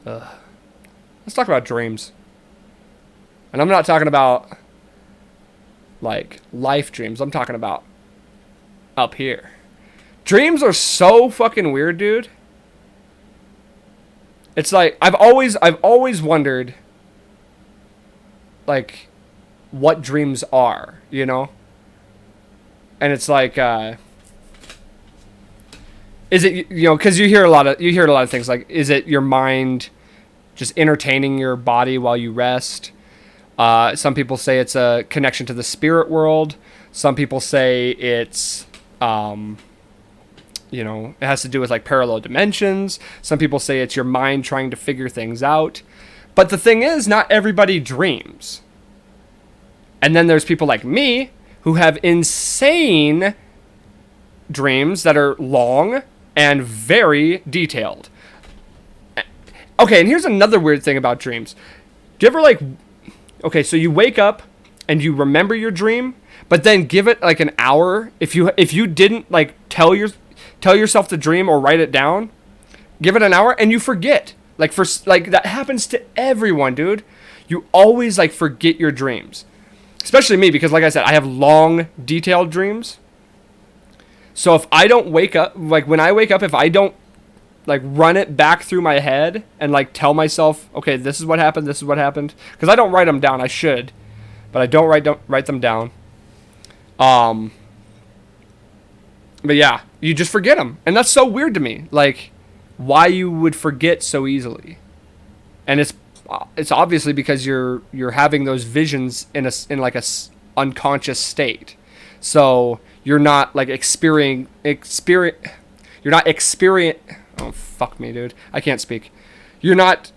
Let's talk about dreams. And I'm not talking about like life dreams. I'm talking about up here. Dreams are so fucking weird, dude. It's like I've always wondered like what dreams are, you know? And it's like is it, you know, cuz you hear a lot of things like, is it your mind just entertaining your body while you rest? Some people say it's a connection to the spirit world. Some people say it's you know, it has to do with like parallel dimensions. Some people say it's your mind trying to figure things out. But the thing is, not everybody dreams. And then there's people like me who have insane dreams that are long and very detailed. Okay, and here's another weird thing about dreams. Do you ever like, okay, so you wake up and you remember your dream, but then give it like an hour. If you didn't like tell yourself the dream or write it down, give it an hour and you forget. Like that happens to everyone, dude. You always like forget your dreams. Especially me, because like I said, I have long, detailed dreams. So if I don't wake up, like when I wake up, if I don't like run it back through my head and like tell myself, okay, this is what happened, because I don't write them down. I should, but I don't write them down. But yeah, you just forget them, and that's so weird to me. Like, why you would forget so easily? And it's obviously because you're having those visions in like a unconscious state. So you're not like oh fuck me, dude. I can't speak. You're not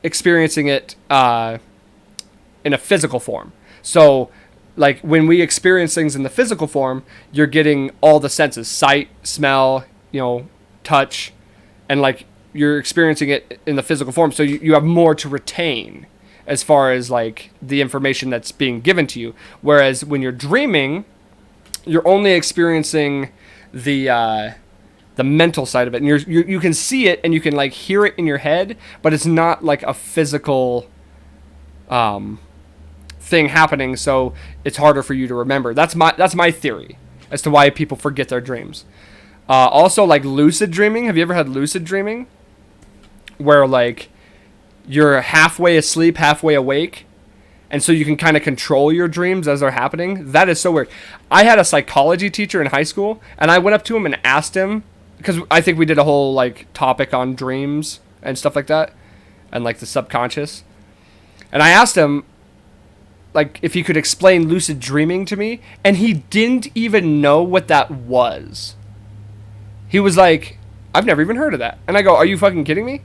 experiencing it in a physical form. So like when we experience things in the physical form, you're getting all the senses: sight, smell, you know, touch, and like you're experiencing it in the physical form. So you have more to retain as far as like the information that's being given to you. Whereas when you're dreaming, you're only experiencing the mental side of it, and you can see it and you can like hear it in your head, but it's not like a physical thing happening, so it's harder for you to remember. That's my theory as to why people forget their dreams. Also, like lucid dreaming. Have you ever had lucid dreaming, where like you're halfway asleep, halfway awake, and so you can kind of control your dreams as they're happening? That is so weird. I had a psychology teacher in high school, and I went up to him and asked him, because I think we did a whole like topic on dreams and stuff like that, and like the subconscious. And I asked him like if he could explain lucid dreaming to me, and he didn't even know what that was. He was like, I've never even heard of that. And I go, are you fucking kidding me?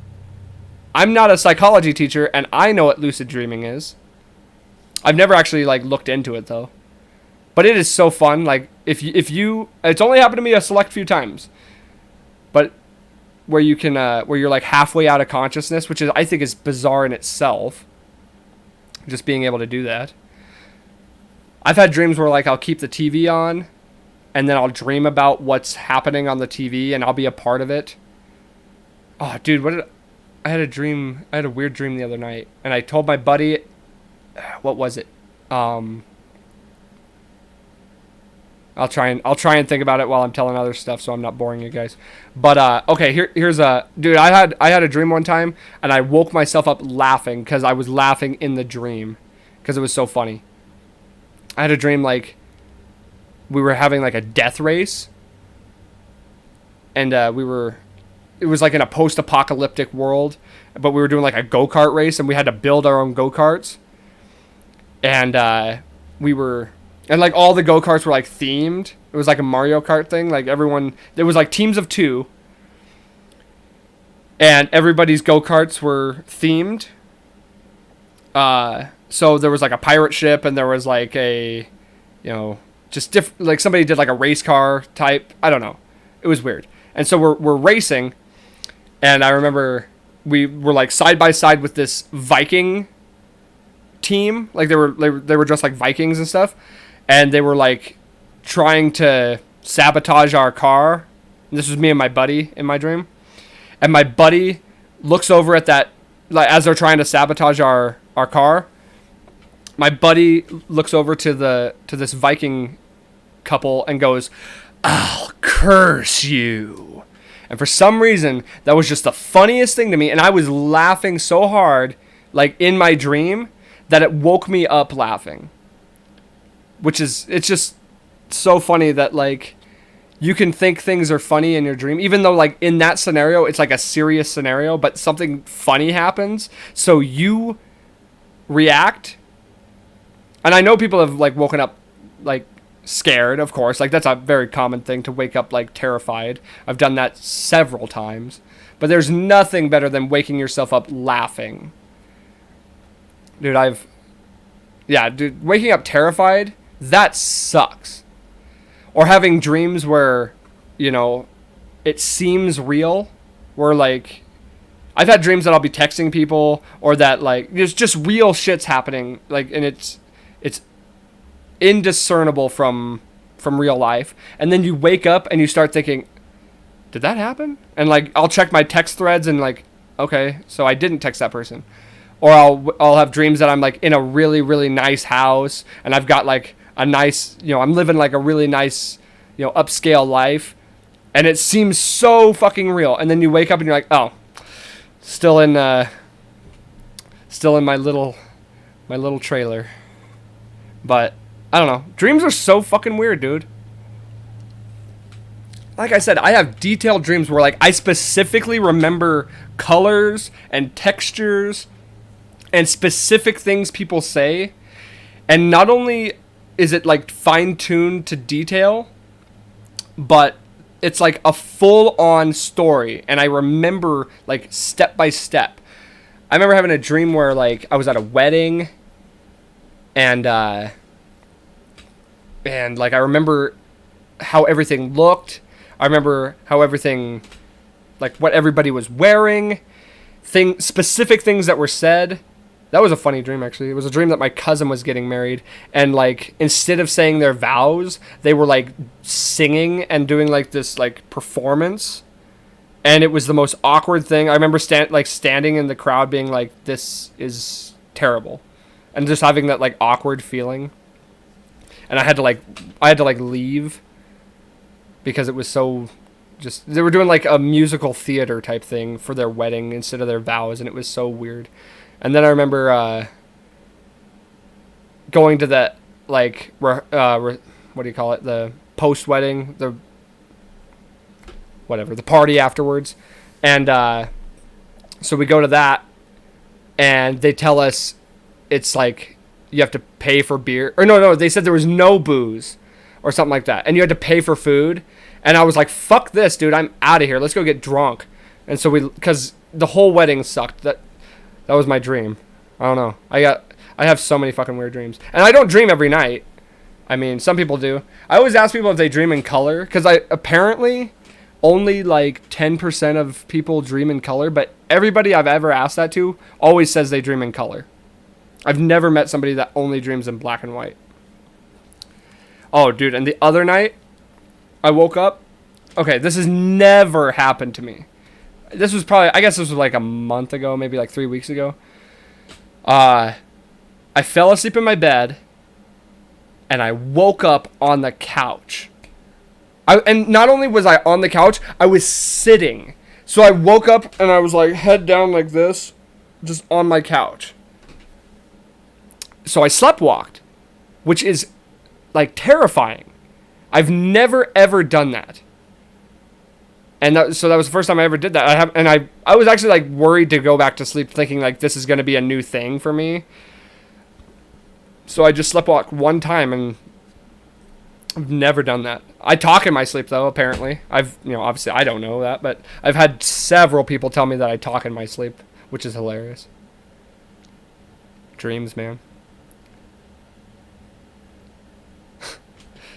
I'm not a psychology teacher, and I know what lucid dreaming is. I've never actually like looked into it though. But it is so fun. Like if you it's only happened to me a select few times. But where you can where you're like halfway out of consciousness, which is, I think, is bizarre in itself. Just being able to do that. I've had dreams where like I'll keep the TV on, and then I'll dream about what's happening on the TV, and I'll be a part of it. Oh, dude, I had a dream. I had a weird dream the other night, and I told my buddy. What was it? I'll try and think about it while I'm telling other stuff, so I'm not boring you guys. But okay, here's a dude. I had a dream one time, and I woke myself up laughing because I was laughing in the dream because it was so funny. I had a dream like we were having like a death race, and it was like in a post-apocalyptic world, but we were doing like a go-kart race, and we had to build our own go-karts, and and like all the go-karts were like themed. It was like a Mario Kart thing. Like everyone, there was like teams of 2, and everybody's go-karts were themed. So there was like a pirate ship, and there was like a, you know, just like somebody did like a race car type. I don't know. It was weird. And so we're racing, and I remember we were like side by side with this Viking team. Like they were dressed like Vikings and stuff, and they were like trying to sabotage our car. And this was me and my buddy in my dream, and my buddy looks over at that like as they're trying to sabotage our car, my buddy looks over to this Viking couple and goes, "I'll curse you." And for some reason, that was just the funniest thing to me, and I was laughing so hard, like in my dream, that it woke me up laughing. It's just so funny that like you can think things are funny in your dream, even though like in that scenario it's like a serious scenario, but something funny happens, so you react. And I know people have like woken up like scared, of course, like that's a very common thing to wake up like terrified. I've done that several times, but there's nothing better than waking yourself up laughing. Dude, waking up terrified, that sucks. Or having dreams where, you know, it seems real, where like I've had dreams that I'll be texting people, or that like there's just real shit's happening, like, and it's indiscernible from real life, and then you wake up and you start thinking, did that happen? And like I'll check my text threads and like, okay, so I didn't text that person. Or I'll have dreams that I'm like in a really, really nice house, and I've got like a nice, you know, I'm living like a really nice, you know, upscale life, and it seems so fucking real. And then you wake up and you're like, oh, still in my little trailer. But I don't know. Dreams are so fucking weird, dude. Like I said, I have detailed dreams where like I specifically remember colors and textures and specific things people say. And not only is it like fine-tuned to detail, but it's like a full-on story, and I remember like step by step. I remember having a dream where like I was at a wedding, and like I remember how everything looked. I remember how everything, like what everybody was wearing, specific things that were said. That was a funny dream, actually. It was a dream that my cousin was getting married, and like instead of saying their vows, they were like singing and doing like this like performance, and it was the most awkward thing. I remember standing in the crowd, being like, "This is terrible," and just having that like awkward feeling. And I had to like leave because it was so just, they were doing like a musical theater type thing for their wedding instead of their vows, and it was so weird. And then I remember going to that, like, what do you call it? The post-wedding, the party afterwards. And so we go to that, and they tell us it's like you have to pay for beer. Or no, they said there was no booze or something like that. And you had to pay for food. And I was like, fuck this, dude. I'm out of here. Let's go get drunk. And so because the whole wedding sucked. That was my dream. I don't know. I have so many fucking weird dreams. And I don't dream every night. I mean, some people do. I always ask people if they dream in color, because apparently only like 10% of people dream in color, but everybody I've ever asked that to always says they dream in color. I've never met somebody that only dreams in black and white. Oh, dude, and the other night, I woke up. Okay, this has never happened to me. This was like a month ago, maybe like 3 weeks ago. I fell asleep in my bed, and I woke up on the couch. And not only was I on the couch, I was sitting. So I woke up, and I was like head down like this, just on my couch. So I sleptwalked, which is like terrifying. I've never ever done that. And so that was the first time I ever did that. I was actually like worried to go back to sleep, thinking like this is going to be a new thing for me. So I just sleptwalked one time, and I've never done that. I talk in my sleep though, apparently. Obviously I don't know that, but I've had several people tell me that I talk in my sleep, which is hilarious. Dreams, man.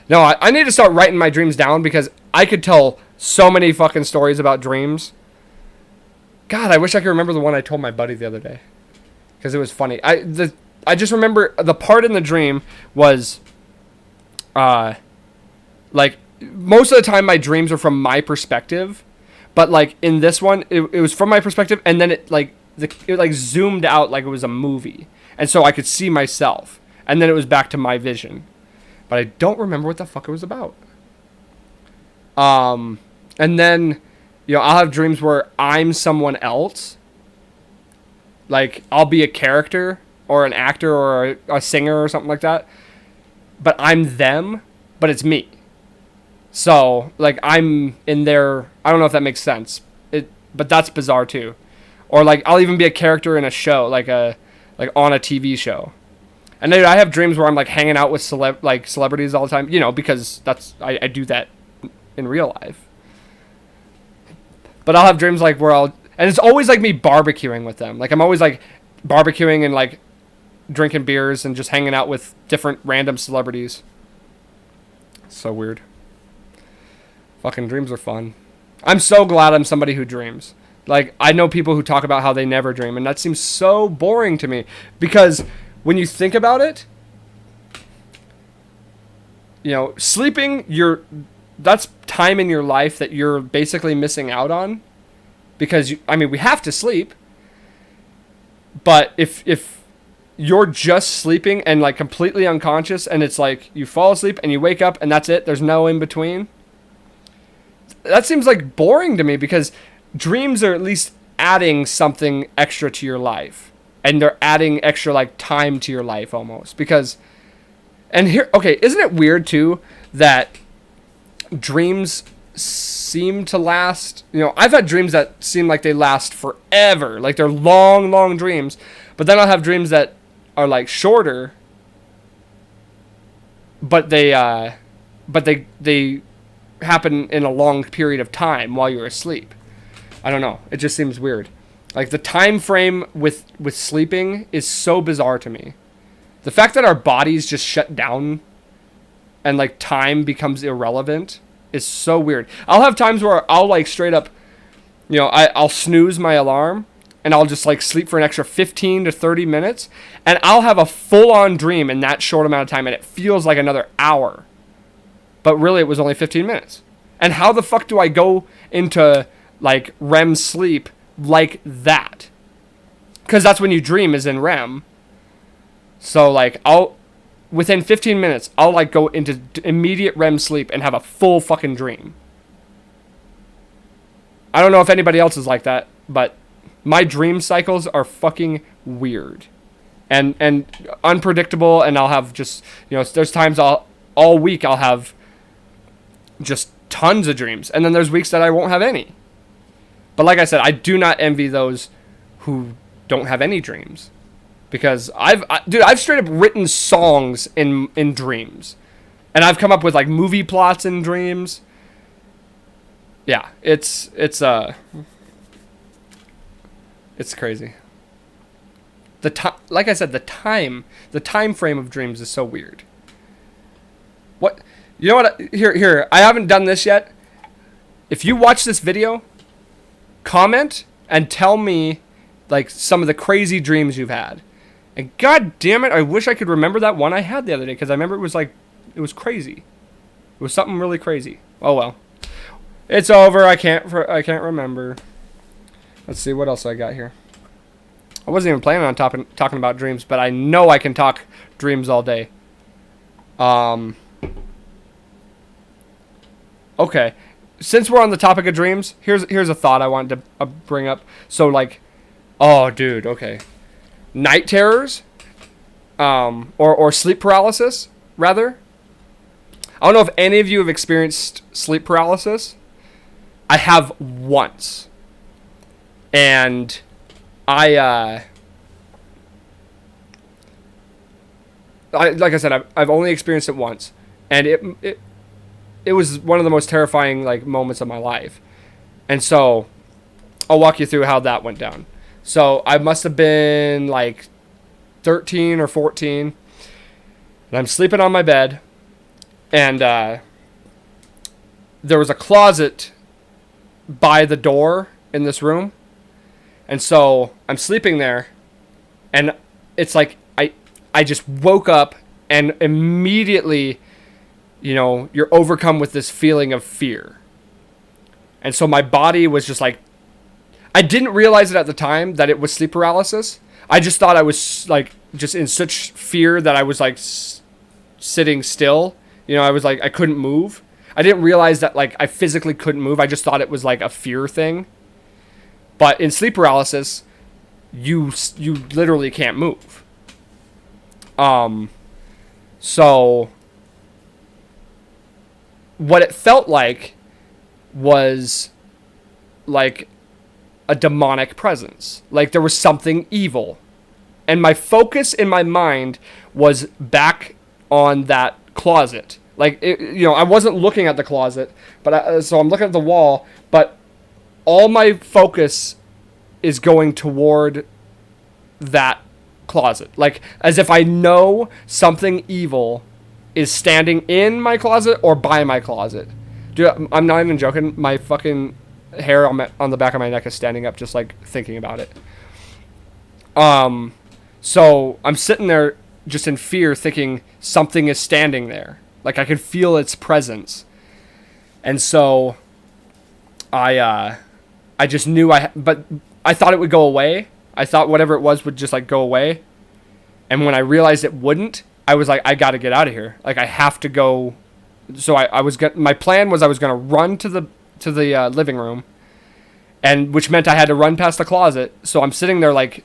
No, I need to start writing my dreams down, because I could tell so many fucking stories about dreams. God, I wish I could remember the one I told my buddy the other day, because it was funny. I just remember the part in the dream was, like, most of the time my dreams are from my perspective, but like in this one, it was from my perspective, and then it like it like zoomed out like it was a movie, and so I could see myself, and then it was back to my vision, but I don't remember what the fuck it was about. And then, I'll have dreams where I'm someone else. Like, I'll be a character or an actor or a singer or something like that. But I'm them, but it's me. So, like, I'm in there. I don't know if that makes sense. But that's bizarre, too. Or, like, I'll even be a character in a show, like on a TV show. And then I have dreams where I'm, like, hanging out with celebrities all the time. Because I do that in real life. But I'll have dreams like and it's always like me barbecuing with them. Like I'm always like barbecuing and like drinking beers and just hanging out with different random celebrities. So weird. Fucking dreams are fun. I'm so glad I'm somebody who dreams. Like I know people who talk about how they never dream, and that seems so boring to me because when you think about it, sleeping, that's time in your life that you're basically missing out on because we have to sleep, but if you're just sleeping and like completely unconscious and it's like you fall asleep and you wake up and that's it, there's no in between, that seems like boring to me because dreams are at least adding something extra to your life, and they're adding extra like time to your life almost because, and here, okay, isn't it weird too that dreams seem to last? I've had dreams that seem like they last forever, like they're long dreams, but then I'll have dreams that are like shorter, but they happen in a long period of time while you're asleep. I don't know, it just seems weird. Like the time frame with sleeping is so bizarre to me. The fact that our bodies just shut down and like time becomes irrelevant is so weird. I'll have times where I'll like straight up, I'll snooze my alarm and I'll just like sleep for an extra 15 to 30 minutes and I'll have a full-on dream in that short amount of time and it feels like another hour. But really it was only 15 minutes. And how the fuck do I go into like REM sleep like that? Because that's when you dream, is in REM. So like within 15 minutes, I'll like go into immediate REM sleep and have a full fucking dream. I don't know if anybody else is like that, but my dream cycles are fucking weird and unpredictable. And I'll have just, there's times all week I'll have just tons of dreams. And then there's weeks that I won't have any. But like I said, I do not envy those who don't have any dreams. Because I've straight up written songs in dreams. And I've come up with like movie plots in dreams. Yeah, it's crazy. Like I said, the time frame of dreams is so weird. What? You know what? Here, I haven't done this yet. If you watch this video, comment and tell me like some of the crazy dreams you've had. And god damn it, I wish I could remember that one I had the other day because I remember it was crazy. It was something really crazy. Oh well. It's over. I can't remember. Let's see what else I got here. I wasn't even planning on talking about dreams, but I know I can talk dreams all day. Okay. Since we're on the topic of dreams, here's a thought I wanted to bring up. So like, oh dude, okay. Night terrors, or sleep paralysis, rather. I don't know if any of you have experienced sleep paralysis. I have once. And like I said, I've only experienced it once. And it was one of the most terrifying like moments of my life. And so I'll walk you through how that went down. So I must have been like 13 or 14. And I'm sleeping on my bed. And there was a closet by the door in this room. And so I'm sleeping there. And it's like I just woke up and immediately, you're overcome with this feeling of fear. And so my body was just like, I didn't realize it at the time that it was sleep paralysis. I just thought I was like just in such fear that I was like sitting still. You know, I was like, I couldn't move. I didn't realize that like I physically couldn't move. I just thought it was like a fear thing. But in sleep paralysis, you literally can't move. So what it felt like was like a demonic presence. Like there was something evil. And my focus in my mind was back on that closet. Like, I wasn't looking at the closet, but so I'm looking at the wall, but all my focus is going toward that closet. Like, as if I know something evil is standing in my closet or by my closet. Dude, I'm not even joking. My fucking hair on the back of my neck is standing up just, like, thinking about it. So I'm sitting there just in fear thinking something is standing there. Like, I could feel its presence. And so I just knew but I thought it would go away. I thought whatever it was would just, like, go away. And when I realized it wouldn't, I was like, I got to get out of here. Like, I have to go. So my plan was I was going to run to the living room, and which meant I had to run past the closet. So I'm sitting there, like,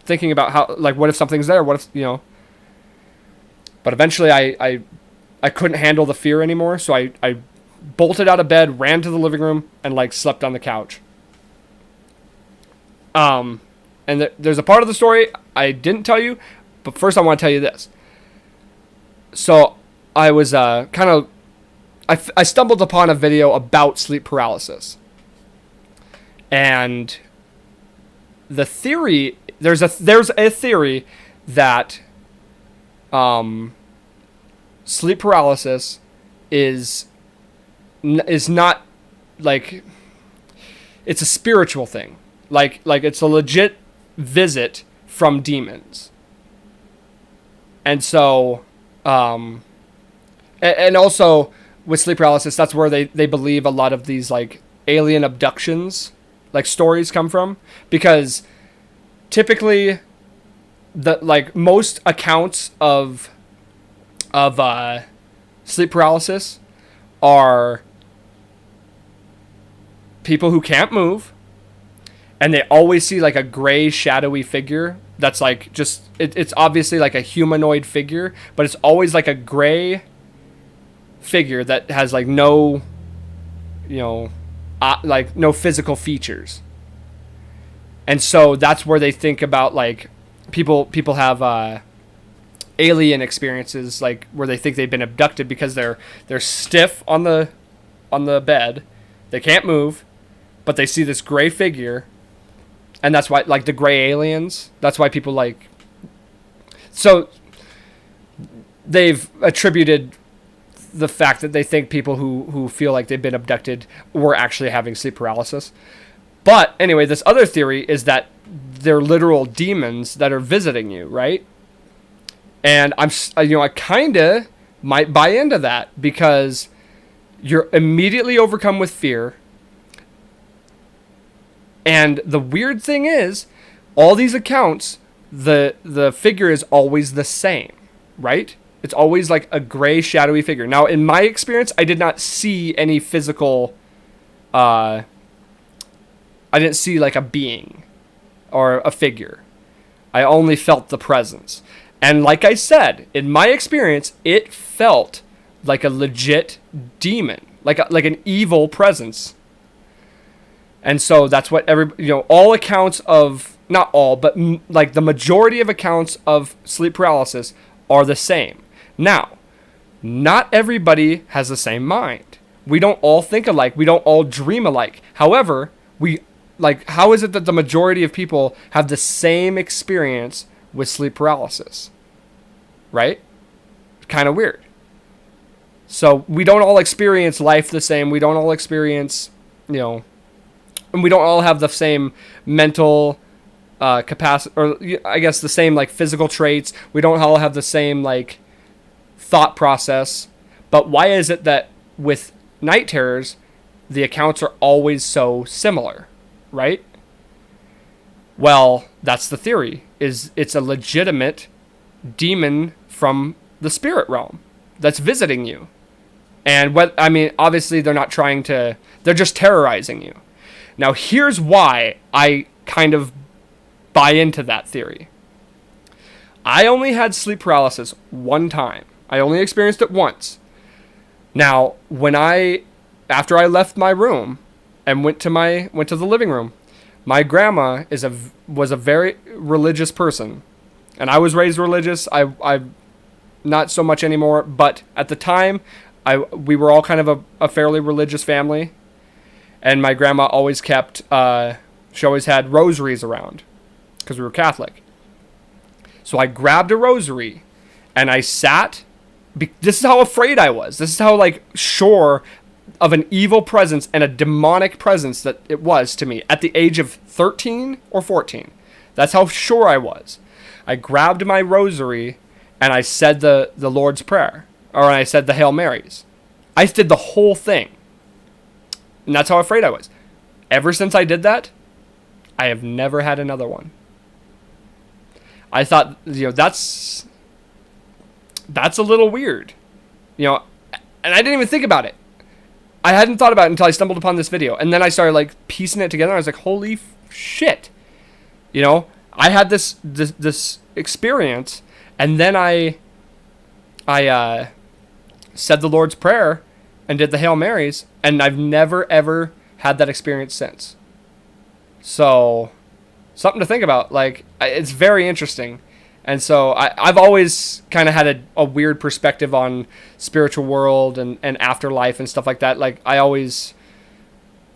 thinking about how, like, what if something's there? What if, But eventually I couldn't handle the fear anymore, so I bolted out of bed, ran to the living room, and, like, slept on the couch. And there's a part of the story I didn't tell you, but first I want to tell you this. So I was I stumbled upon a video about sleep paralysis. And the theory, there's a theory that sleep paralysis is not, like, it's a spiritual thing. Like it's a legit visit from demons. And so, and also with sleep paralysis, that's where they believe a lot of these, like, alien abductions, like, stories come from, because typically most accounts of sleep paralysis are people who can't move, and they always see, like, a gray shadowy figure that's, like, just it's obviously like a humanoid figure, but it's always like a gray figure that has, like, no like no physical features. And so that's where they think about, like, people have alien experiences, like, where they think they've been abducted because they're stiff on the bed, they can't move, but they see this gray figure, and that's why, like, the gray aliens, that's why people, like, so they've attributed the fact that they think people who feel like they've been abducted were actually having sleep paralysis. But anyway, this other theory is that they're literal demons that are visiting you, right? And I kind of might buy into that, because you're immediately overcome with fear. And the weird thing is, all these accounts, the figure is always the same, right? It's always like a gray, shadowy figure. Now, in my experience, I did not see any physical, I didn't see, like, a being or a figure. I only felt the presence. And like I said, in my experience, it felt like a legit demon, like an evil presence. And so that's what all accounts of, not all, but like the majority of accounts of sleep paralysis are the same. Now, not everybody has the same mind. We don't all think alike. We don't all dream alike. However, how is it that the majority of people have the same experience with sleep paralysis? Right? Kind of weird. So we don't all experience life the same. We don't all experience, and we don't all have the same mental capacity, or I guess the same, like, physical traits. We don't all have the same, like, thought process. But why is it that with night terrors, the accounts are always so similar, right? Well, that's the theory. Is it's a legitimate demon from the spirit realm that's visiting you. And what I mean, obviously they're not trying to, they're just terrorizing you. Now, here's why I kind of buy into that theory. I only had sleep paralysis one time. I only experienced it once. Now, after I left my room and went to the living room, my grandma was a very religious person, and I was raised religious. I not so much anymore, but at the time, we were all kind of a fairly religious family, and my grandma always kept she always had rosaries around because we were Catholic. So I grabbed a rosary, and I sat. This is how afraid I was. This is how like sure of an evil presence and a demonic presence that it was to me at the age of 13 or 14. That's how sure I was. I grabbed my rosary and I said the Lord's Prayer, or I said the Hail Marys. I did the whole thing. And that's how afraid I was. Ever since I did that, I have never had another one. I thought, that's a little weird. And I didn't even think about it. I hadn't thought about it until I stumbled upon this video. And then I started like piecing it together. I was like, holy shit. I had this experience, and then I said the Lord's Prayer and did the Hail Marys, and I've never ever had that experience since. So, something to think about. Like, it's very interesting. And so I've always kind of had a weird perspective on spiritual world and afterlife and stuff like that. Like, I always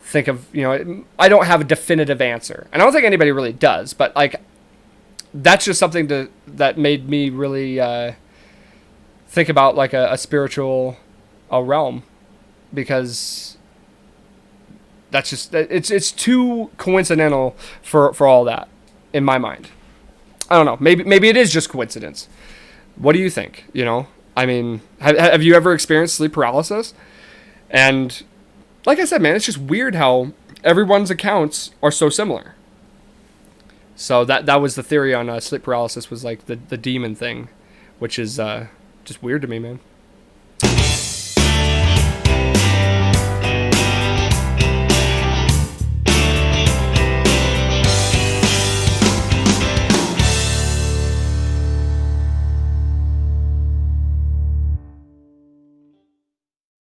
think of, I don't have a definitive answer. And I don't think anybody really does. But, like, that's just something that made me really think about, like, a spiritual realm. Because that's just, it's too coincidental for all that, in my mind. I don't know. Maybe it is just coincidence. What do you think? I mean, have you ever experienced sleep paralysis? And like I said, man, it's just weird how everyone's accounts are so similar. So that was the theory on sleep paralysis, was like the demon thing, which is just weird to me, man.